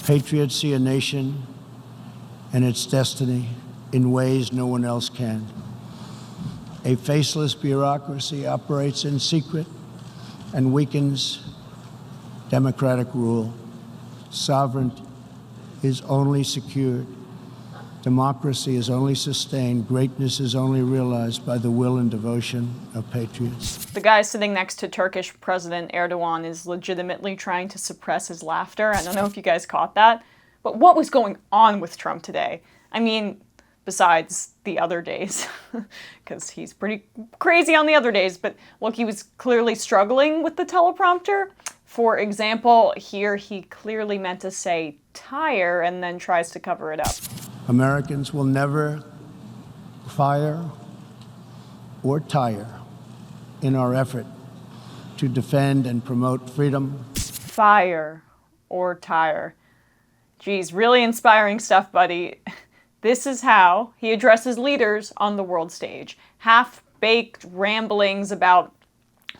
Patriots see a nation and its destiny in ways no one else can. A faceless bureaucracy operates in secret and weakens democratic rule. Sovereignty is only secured. Democracy is only sustained. Greatness is only realized by the will and devotion of patriots. The guy sitting next to Turkish President Erdogan is legitimately trying to suppress his laughter. I don't know if you guys caught that, but what was going on with Trump today? I mean, besides the other days, because he's pretty crazy on the other days, but look, he was clearly struggling with the teleprompter. For example, here he clearly meant to say tire and then tries to cover it up. Americans will never fire or tire in our effort to defend and promote freedom. Fire or tire. Geez, really inspiring stuff, buddy. This is how he addresses leaders on the world stage. Half-baked ramblings about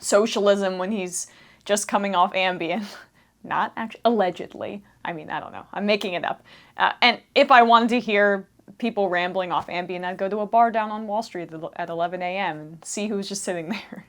socialism when he's just coming off Ambien. Not actually, allegedly. I mean, I don't know. I'm making it up. And if I wanted to hear people rambling off Ambien, I'd go to a bar down on Wall Street at 11 a.m. and see who's just sitting there.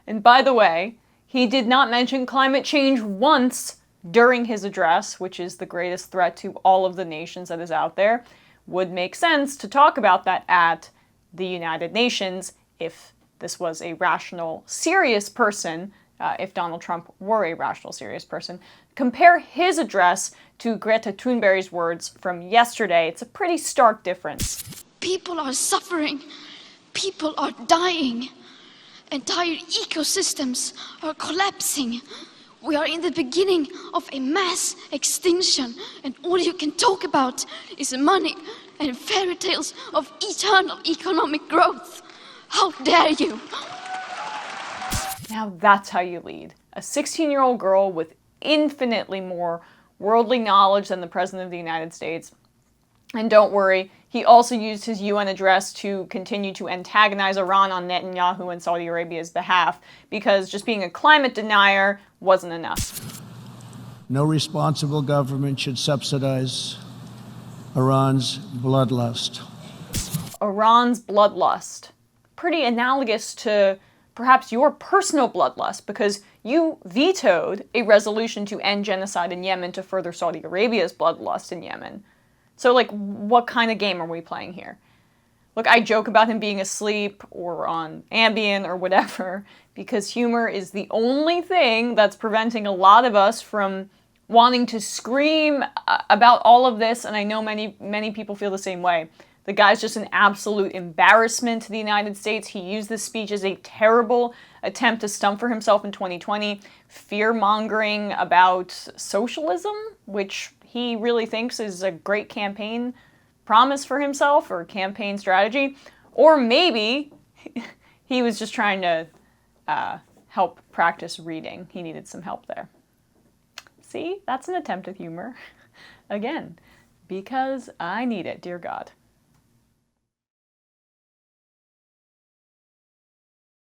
And by the way, he did not mention climate change once during his address, which is the greatest threat to all of the nations that is out there. Would make sense to talk about that at the United Nations if this was a rational, serious person, if Donald Trump were a rational, serious person. Compare his address to Greta Thunberg's words from yesterday. It's a pretty stark difference. People are suffering. People are dying. Entire ecosystems are collapsing. We are in the beginning of a mass extinction, and all you can talk about is money and fairy tales of eternal economic growth. How dare you! Now that's how you lead. A 16-year-old girl with infinitely more worldly knowledge than the President of the United States. And don't worry, he also used his UN address to continue to antagonize Iran on Netanyahu and Saudi Arabia's behalf, because just being a climate denier wasn't enough. No responsible government should subsidize Iran's bloodlust. Iran's bloodlust. Pretty analogous to perhaps your personal bloodlust, because you vetoed a resolution to end genocide in Yemen to further Saudi Arabia's bloodlust in Yemen. So, like, what kind of game are we playing here? Look, I joke about him being asleep or on Ambien or whatever, because humor is the only thing that's preventing a lot of us from wanting to scream about all of this, and I know many people feel the same way. The guy's just an absolute embarrassment to the United States. He used this speech as a terrible attempt to stump for himself in 2020, fear-mongering about socialism, which he really thinks is a great campaign promise for himself or campaign strategy. Or maybe he was just trying to help practice reading. He needed some help there. See, that's an attempt at humor. Again, because I need it, dear God.